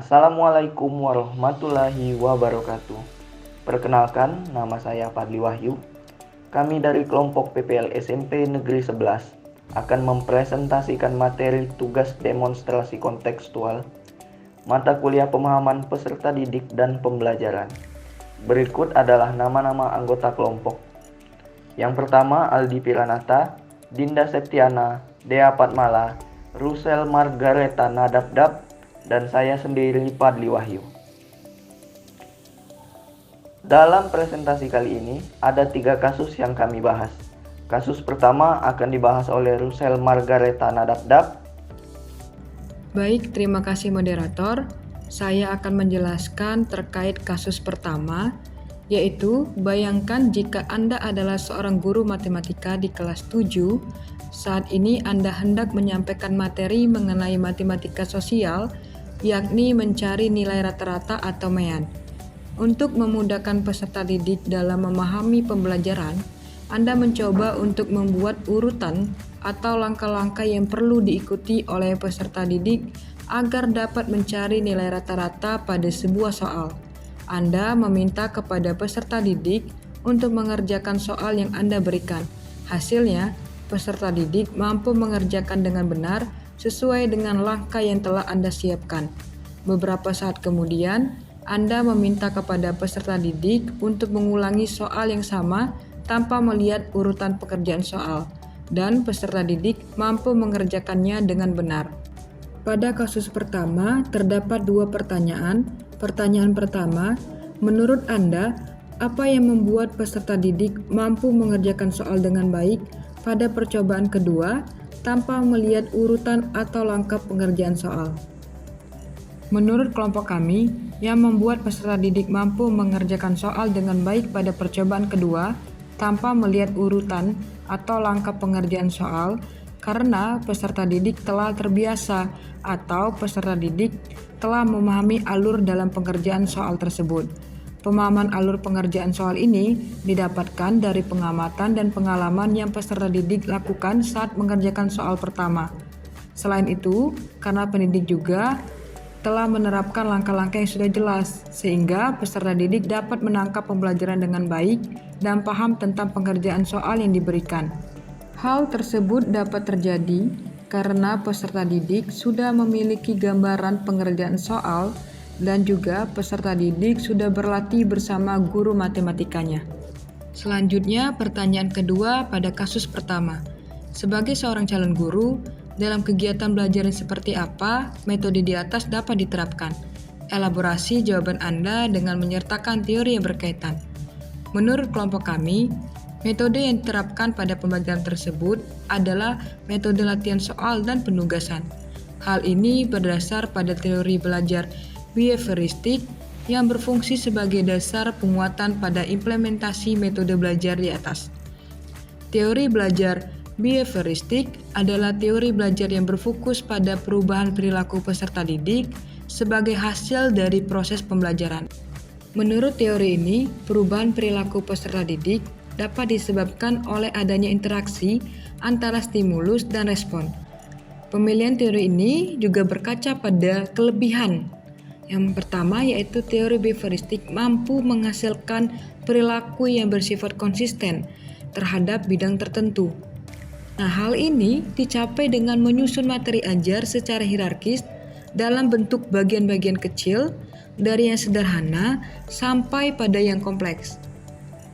Assalamualaikum warahmatullahi wabarakatuh. Perkenalkan, nama saya Fadli Wahyu. Kami dari kelompok PPL SMP Negeri 11 akan mempresentasikan materi tugas demonstrasi kontekstual mata kuliah pemahaman peserta didik dan pembelajaran. Berikut adalah nama-nama anggota kelompok. Yang pertama, Aldi Piranata, Dinda Septiana, Dea Patmala, Rusel Margareta Nadabdab, dan saya sendiri Fadli Wahyu. Dalam presentasi kali ini ada 3 kasus yang kami bahas. Kasus pertama akan dibahas oleh Rusel Margareta Nadabdab. Baik, terima kasih moderator. Saya akan menjelaskan terkait kasus pertama, yaitu bayangkan jika Anda adalah seorang guru matematika di kelas 7. Saat ini Anda hendak menyampaikan materi mengenai matematika sosial, yakni mencari nilai rata-rata atau MEAN. Untuk memudahkan peserta didik dalam memahami pembelajaran, Anda mencoba untuk membuat urutan atau langkah-langkah yang perlu diikuti oleh peserta didik agar dapat mencari nilai rata-rata pada sebuah soal. Anda meminta kepada peserta didik untuk mengerjakan soal yang Anda berikan. Hasilnya, peserta didik mampu mengerjakan dengan benar sesuai dengan langkah yang telah Anda siapkan. Beberapa saat kemudian, Anda meminta kepada peserta didik untuk mengulangi soal yang sama tanpa melihat urutan pekerjaan soal, dan peserta didik mampu mengerjakannya dengan benar. Pada kasus pertama, terdapat 2 pertanyaan. Pertanyaan pertama, menurut Anda, apa yang membuat peserta didik mampu mengerjakan soal dengan baik pada percobaan kedua tanpa melihat urutan atau langkah pengerjaan soal? Menurut kelompok kami, yang membuat peserta didik mampu mengerjakan soal dengan baik pada percobaan kedua tanpa melihat urutan atau langkah pengerjaan soal karena peserta didik telah terbiasa atau peserta didik telah memahami alur dalam pengerjaan soal tersebut. Pemahaman alur pengerjaan soal ini didapatkan dari pengamatan dan pengalaman yang peserta didik lakukan saat mengerjakan soal pertama. Selain itu, karena pendidik juga telah menerapkan langkah-langkah yang sudah jelas, sehingga peserta didik dapat menangkap pembelajaran dengan baik dan paham tentang pengerjaan soal yang diberikan. Hal tersebut dapat terjadi karena peserta didik sudah memiliki gambaran pengerjaan soal dan juga peserta didik sudah berlatih bersama guru matematikanya. Selanjutnya, pertanyaan kedua pada kasus pertama. Sebagai seorang calon guru, dalam kegiatan belajar seperti apa metode di atas dapat diterapkan? Elaborasi jawaban Anda dengan menyertakan teori yang berkaitan. Menurut kelompok kami, metode yang diterapkan pada pembelajaran tersebut adalah metode latihan soal dan penugasan. Hal ini berdasar pada teori belajar behavioristik yang berfungsi sebagai dasar penguatan pada implementasi metode belajar di atas. Teori belajar behavioristik adalah teori belajar yang berfokus pada perubahan perilaku peserta didik sebagai hasil dari proses pembelajaran. Menurut teori ini, perubahan perilaku peserta didik dapat disebabkan oleh adanya interaksi antara stimulus dan respon. Pemilihan teori ini juga berkaca pada kelebihan. Yang pertama yaitu teori behavioristik mampu menghasilkan perilaku yang bersifat konsisten terhadap bidang tertentu. Nah, hal ini dicapai dengan menyusun materi ajar secara hierarkis dalam bentuk bagian-bagian kecil dari yang sederhana sampai pada yang kompleks.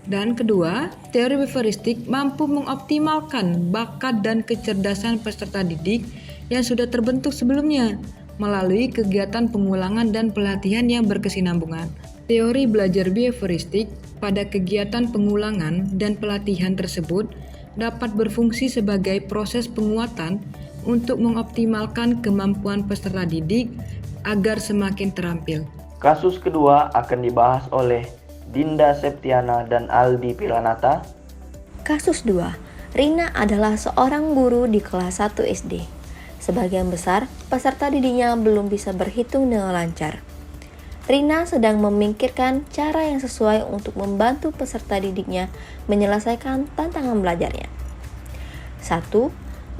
Dan kedua, teori behavioristik mampu mengoptimalkan bakat dan kecerdasan peserta didik yang sudah terbentuk sebelumnya melalui kegiatan pengulangan dan pelatihan yang berkesinambungan. Teori belajar behavioristik pada kegiatan pengulangan dan pelatihan tersebut dapat berfungsi sebagai proses penguatan untuk mengoptimalkan kemampuan peserta didik agar semakin terampil. Kasus kedua akan dibahas oleh Dinda Septiana dan Aldi Piranata. Kasus 2. Rina adalah seorang guru di kelas 1 SD. Sebagian besar peserta didiknya belum bisa berhitung dengan lancar. Rina sedang memikirkan cara yang sesuai untuk membantu peserta didiknya menyelesaikan tantangan belajarnya. 1.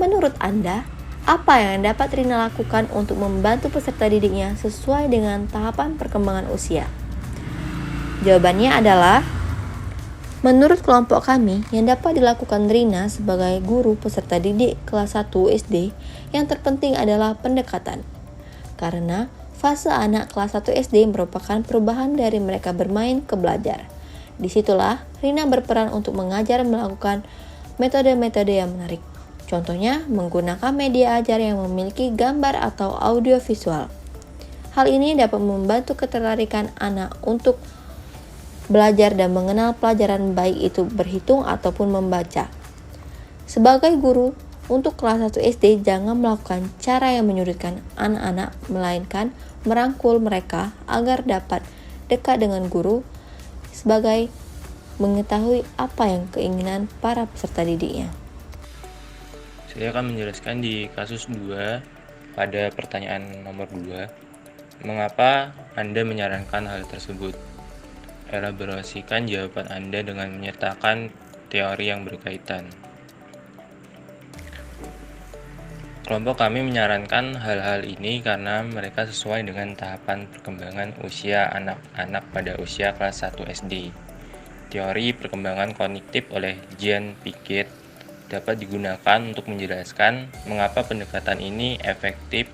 Menurut Anda, Apa yang dapat Rina lakukan untuk membantu peserta didiknya sesuai dengan tahapan perkembangan usia? Jawabannya adalah, menurut kelompok kami, yang dapat dilakukan Rina sebagai guru peserta didik kelas 1 SD yang terpenting adalah pendekatan. Karena fase anak kelas 1 SD merupakan perubahan dari mereka bermain ke belajar. Disitulah Rina berperan untuk mengajar melakukan metode-metode yang menarik. Contohnya, menggunakan media ajar yang memiliki gambar atau audio visual. Hal ini dapat membantu ketertarikan anak untuk belajar dan mengenal pelajaran, baik itu berhitung ataupun membaca. Sebagai guru, untuk kelas 1 SD jangan melakukan cara yang menyudutkan anak-anak, melainkan merangkul mereka agar dapat dekat dengan guru sebagai mengetahui apa yang keinginan para peserta didiknya. Saya akan menjelaskan di kasus 2 pada pertanyaan nomor 2. Mengapa Anda menyarankan hal tersebut? Elaborasikan jawaban Anda dengan menyertakan teori yang berkaitan. Kelompok kami menyarankan hal-hal ini karena mereka sesuai dengan tahapan perkembangan usia anak-anak pada usia kelas 1 SD. Teori perkembangan kognitif oleh Jean Piaget dapat digunakan untuk menjelaskan mengapa pendekatan ini efektif.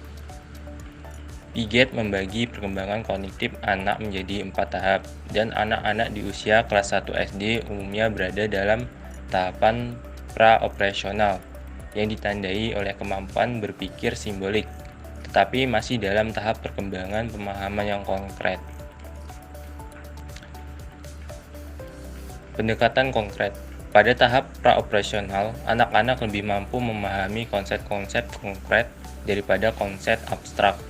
Piaget membagi perkembangan kognitif anak menjadi 4 tahap, dan anak-anak di usia kelas 1 SD umumnya berada dalam tahapan pra-operasional yang ditandai oleh kemampuan berpikir simbolik, tetapi masih dalam tahap perkembangan pemahaman yang konkret. Pendekatan konkret. Pada tahap praoperasional, anak-anak lebih mampu memahami konsep-konsep konkret daripada konsep abstrak.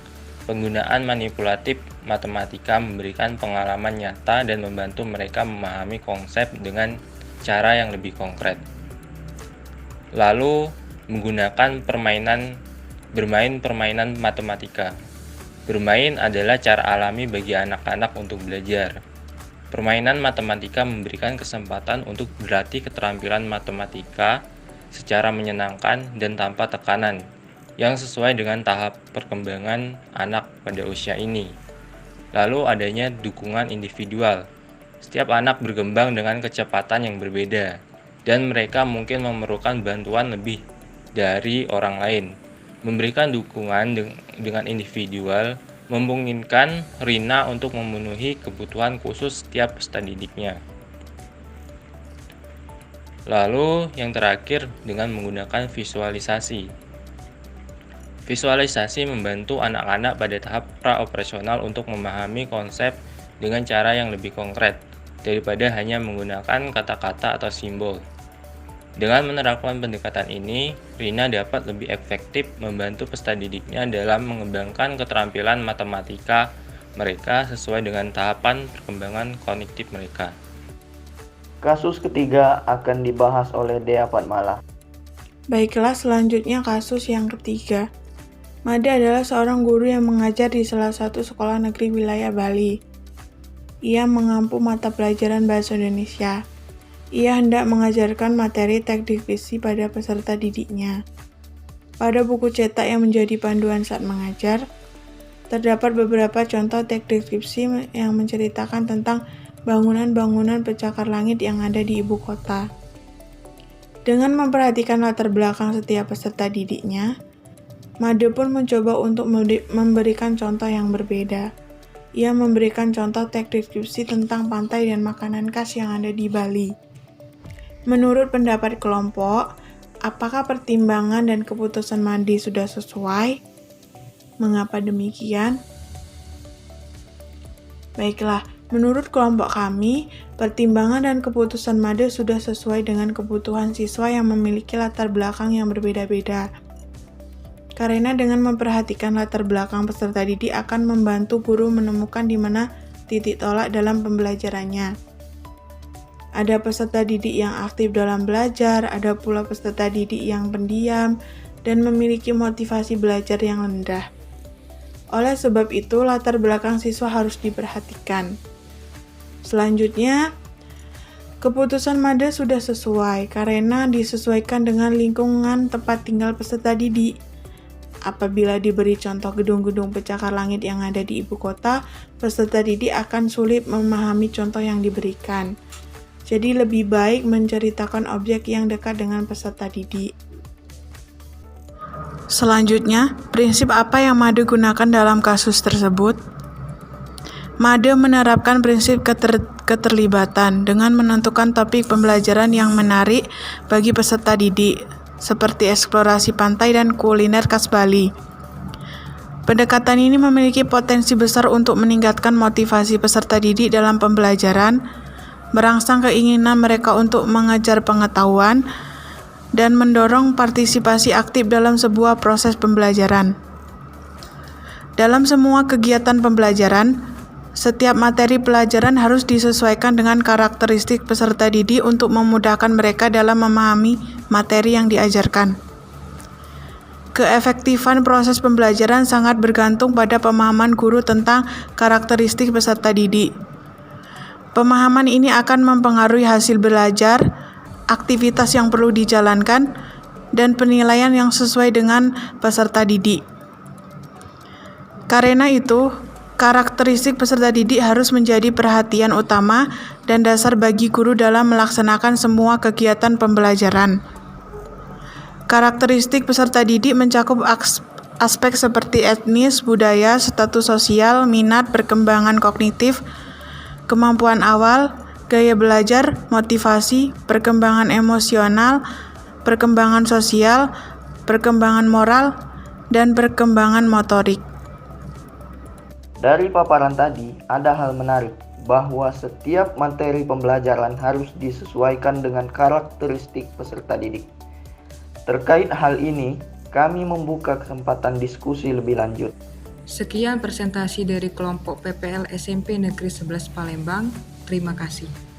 Penggunaan manipulatif matematika memberikan pengalaman nyata dan membantu mereka memahami konsep dengan cara yang lebih konkret. Lalu, menggunakan bermain permainan matematika. Bermain adalah cara alami bagi anak-anak untuk belajar. Permainan matematika memberikan kesempatan untuk berlatih keterampilan matematika secara menyenangkan dan tanpa tekanan, yang sesuai dengan tahap perkembangan anak pada usia ini. Lalu adanya dukungan individual. Setiap anak berkembang dengan kecepatan yang berbeda, dan mereka mungkin memerlukan bantuan lebih dari orang lain. Memberikan dukungan dengan individual memungkinkan Rina untuk memenuhi kebutuhan khusus setiap peserta didiknya. Lalu yang terakhir dengan menggunakan visualisasi. Visualisasi membantu anak-anak pada tahap pra-operasional untuk memahami konsep dengan cara yang lebih konkret daripada hanya menggunakan kata-kata atau simbol. Dengan menerapkan pendekatan ini, Rina dapat lebih efektif membantu peserta didiknya dalam mengembangkan keterampilan matematika mereka sesuai dengan tahapan perkembangan kognitif mereka. Kasus ketiga akan dibahas oleh Dea Fatmala. Baiklah, selanjutnya kasus yang ketiga. Made adalah seorang guru yang mengajar di salah satu sekolah negeri wilayah Bali. Ia mengampu mata pelajaran bahasa Indonesia. Ia hendak mengajarkan materi teks diksi pada peserta didiknya. Pada buku cetak yang menjadi panduan saat mengajar, terdapat beberapa contoh teks deskripsi yang menceritakan tentang bangunan-bangunan pencakar langit yang ada di ibu kota. Dengan memperhatikan latar belakang setiap peserta didiknya, Made pun mencoba untuk memberikan contoh yang berbeda. Ia memberikan contoh teks deskripsi tentang pantai dan makanan khas yang ada di Bali. Menurut pendapat kelompok, apakah pertimbangan dan keputusan Made sudah sesuai? Mengapa demikian? Baiklah, menurut kelompok kami, pertimbangan dan keputusan Made sudah sesuai dengan kebutuhan siswa yang memiliki latar belakang yang berbeda-beda. Karena dengan memperhatikan latar belakang peserta didik akan membantu guru menemukan di mana titik tolak dalam pembelajarannya. Ada peserta didik yang aktif dalam belajar, ada pula peserta didik yang pendiam dan memiliki motivasi belajar yang rendah. Oleh sebab itu, latar belakang siswa harus diperhatikan. Selanjutnya, keputusan Made sudah sesuai karena disesuaikan dengan lingkungan tempat tinggal peserta didik. Apabila diberi contoh gedung-gedung pencakar langit yang ada di ibu kota, peserta didik akan sulit memahami contoh yang diberikan. Jadi lebih baik menceritakan objek yang dekat dengan peserta didik. Selanjutnya, prinsip apa yang Made gunakan dalam kasus tersebut? Made menerapkan prinsip keterlibatan dengan menentukan topik pembelajaran yang menarik bagi peserta didik, seperti eksplorasi pantai dan kuliner khas Bali. Pendekatan ini memiliki potensi besar untuk meningkatkan motivasi peserta didik dalam pembelajaran, merangsang keinginan mereka untuk mengejar pengetahuan, dan mendorong partisipasi aktif dalam sebuah proses pembelajaran. Dalam semua kegiatan pembelajaran, setiap materi pelajaran harus disesuaikan dengan karakteristik peserta didik untuk memudahkan mereka dalam memahami materi yang diajarkan. Keefektifan proses pembelajaran sangat bergantung pada pemahaman guru tentang karakteristik peserta didik. Pemahaman ini akan mempengaruhi hasil belajar, aktivitas yang perlu dijalankan, dan penilaian yang sesuai dengan peserta didik. Karena itu, karakteristik peserta didik harus menjadi perhatian utama dan dasar bagi guru dalam melaksanakan semua kegiatan pembelajaran. Karakteristik peserta didik mencakup aspek seperti etnis, budaya, status sosial, minat, perkembangan kognitif, kemampuan awal, gaya belajar, motivasi, perkembangan emosional, perkembangan sosial, perkembangan moral, dan perkembangan motorik. Dari paparan tadi, ada hal menarik bahwa setiap materi pembelajaran harus disesuaikan dengan karakteristik peserta didik. Terkait hal ini, kami membuka kesempatan diskusi lebih lanjut. Sekian presentasi dari kelompok PPL SMP Negeri 11 Palembang. Terima kasih.